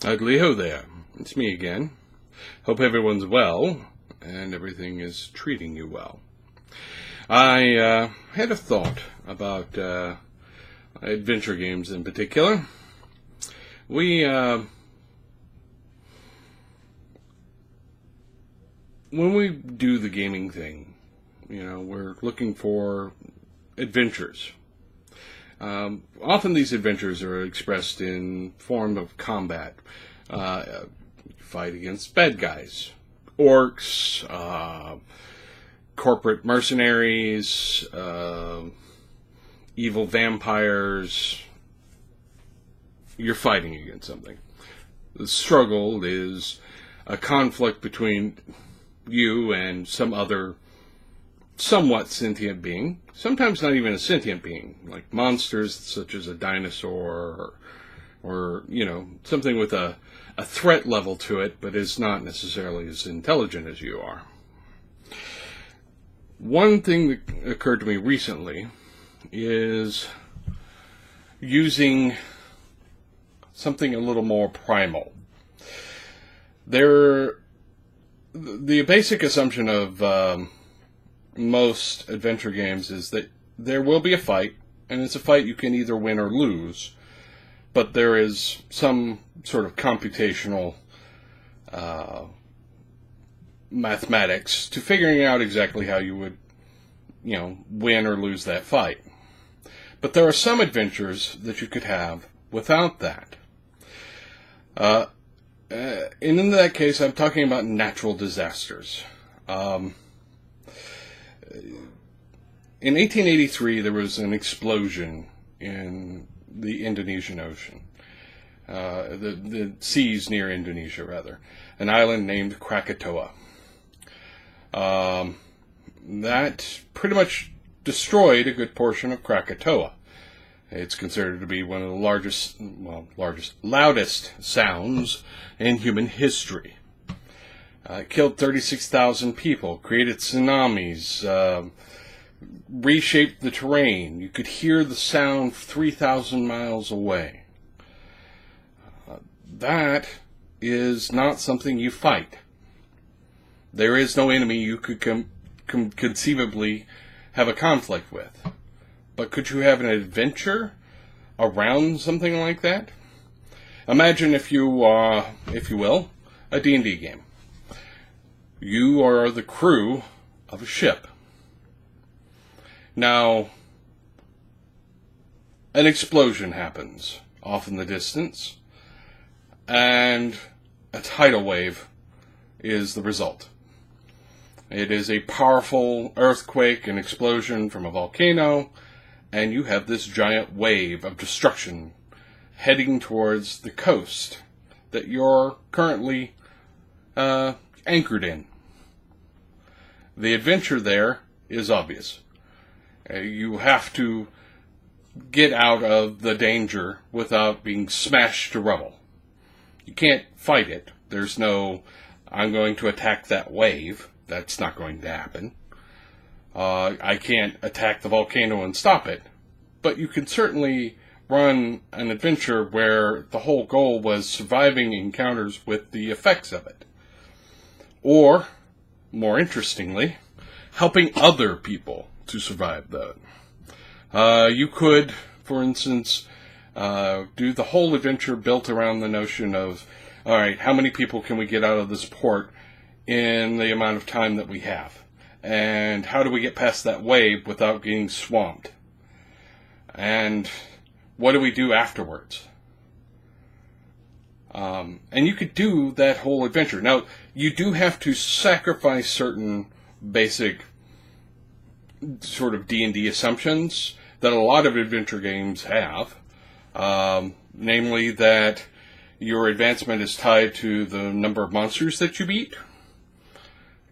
Ho there. It's me again. Hope everyone's well and everything is treating you well. I had a thought about adventure games in particular. When we do the gaming thing, we're looking for adventures. Often these adventures are expressed in form of combat. Fight against bad guys, orcs, corporate mercenaries, evil vampires. You're fighting against something. The struggle is a conflict between you and some other somewhat sentient being, sometimes not even a sentient being, like monsters such as a dinosaur or something with a threat level to it, but is not necessarily as intelligent as you are. One thing that occurred to me recently is using something a little more primal. The basic assumption of most adventure games is that there will be a fight, and it's a fight you can either win or lose, but there is some sort of computational mathematics to figuring out exactly how you would, win or lose that fight. But there are some adventures that you could have without that. And in that case, I'm talking about natural disasters. In 1883, there was an explosion in the Indonesian Ocean. The seas near Indonesia, rather. An island named Krakatoa. That pretty much destroyed a good portion of Krakatoa. It's considered to be one of the loudest sounds in human history. It killed 36,000 people, created tsunamis, reshaped the terrain. You could hear the sound 3,000 miles away. That is not something you fight. There is no enemy you could conceivably have a conflict with. But could you have an adventure around something like that? Imagine, if you will, a D&D game. You are the crew of a ship. Now, an explosion happens off in the distance, and a tidal wave is the result. It is a powerful earthquake and explosion from a volcano, and you have this giant wave of destruction heading towards the coast that you're currently anchored in. The adventure there is obvious. You have to get out of the danger without being smashed to rubble. You can't fight it. There's no, I'm going to attack that wave. That's not going to happen. I can't attack the volcano and stop it. But you can certainly run an adventure where the whole goal was surviving encounters with the effects of it. Or, more interestingly, helping other people to survive that. You could, for instance, do the whole adventure built around the notion of, alright, how many people can we get out of this port in the amount of time that we have? And how do we get past that wave without getting swamped? And what do we do afterwards? And you could do that whole adventure. Now, you do have to sacrifice certain basic sort of D&D assumptions that a lot of adventure games have. Namely that your advancement is tied to the number of monsters that you beat.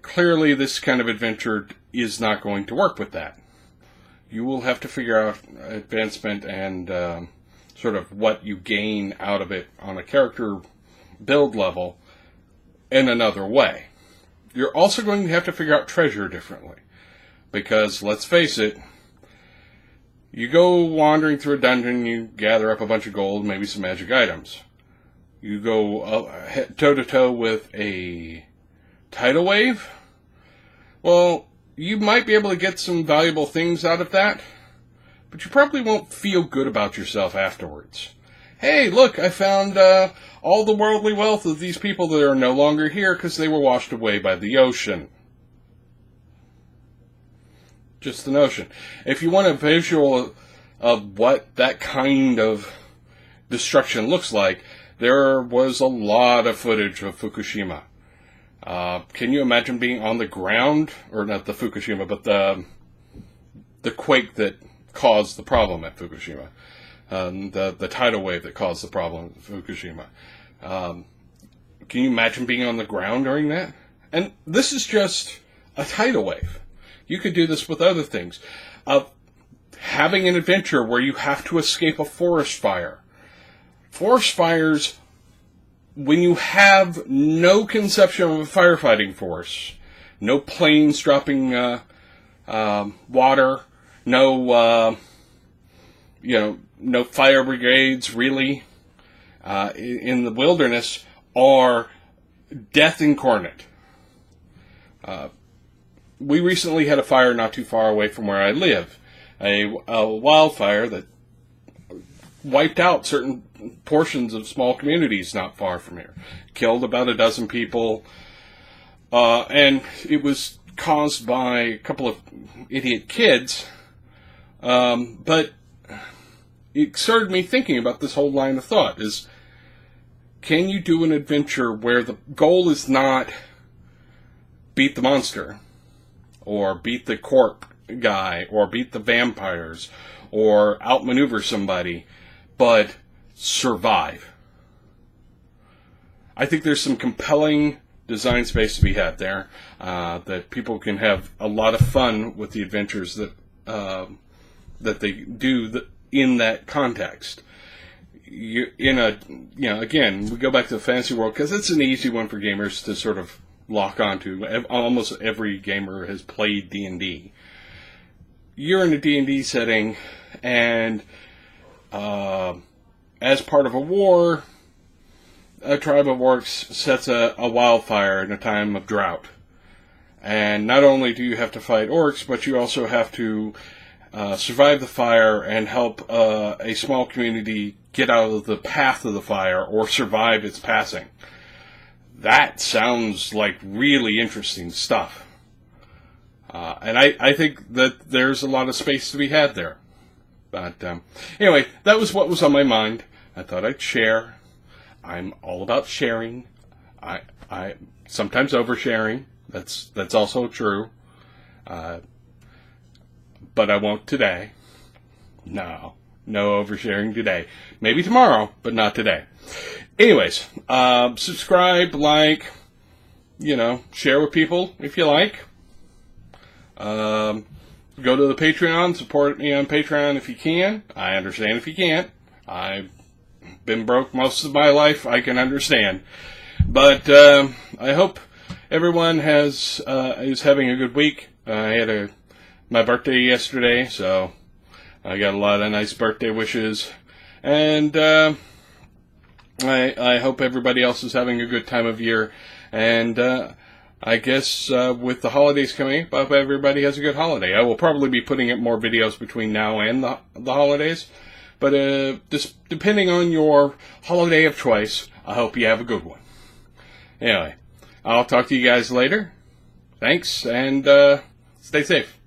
Clearly, this kind of adventure is not going to work with that. You will have to figure out advancement and sort of what you gain out of it on a character build level in another way. You're also going to have to figure out treasure differently. Because, let's face it, you go wandering through a dungeon, you gather up a bunch of gold, maybe some magic items. You go toe-to-toe with a tidal wave, well, you might be able to get some valuable things out of that, but you probably won't feel good about yourself afterwards. Hey, look, I found all the worldly wealth of these people that are no longer here because they were washed away by the ocean. Just an ocean. If you want a visual of what that kind of destruction looks like, there was a lot of footage of Fukushima. Can you imagine being on the ground, or not the Fukushima, but the quake that caused the problem at Fukushima, the tidal wave that caused the problem at Fukushima? Can you imagine being on the ground during that? And this is just a tidal wave. You could do this with other things. Having an adventure where you have to escape a forest fire. Forest fires, when you have no conception of a firefighting force, no planes dropping water, no fire brigades really in the wilderness, are death incarnate. We recently had a fire not too far away from where I live, a wildfire that wiped out certain portions of small communities not far from here, killed about a dozen people, and it was caused by a couple of idiot kids, but it started me thinking about this whole line of thought, is, can you do an adventure where the goal is not beat the monster, or beat the corp guy, or beat the vampires, or outmaneuver somebody, but survive? I think there's some compelling design space to be had there, that people can have a lot of fun with the adventures that they do in that context. Again, we go back to the fantasy world because it's an easy one for gamers to sort of lock onto. Almost every gamer has played D&D. You're in a D&D setting, and as part of a war, a tribe of orcs sets a wildfire in a time of drought. And not only do you have to fight orcs, but you also have to survive the fire and help a small community get out of the path of the fire or survive its passing. That sounds like really interesting stuff. And I think that there's a lot of space to be had there. But anyway, that was what was on my mind. I thought I'd share. I'm all about sharing. I sometimes oversharing. That's also true. But I won't today. No oversharing today. Maybe tomorrow, but not today. Anyways, subscribe, like, share with people if you like. Go to the Patreon, support me on Patreon if you can. I understand if you can't. I've been broke most of my life. I can understand. But I hope everyone is having a good week. I had my birthday yesterday, so I got a lot of nice birthday wishes. And I hope everybody else is having a good time of year. And I guess with the holidays coming up, I hope everybody has a good holiday. I will probably be putting up more videos between now and the holidays. But just depending on your holiday of choice, I hope you have a good one. Anyway, I'll talk to you guys later. Thanks, and stay safe.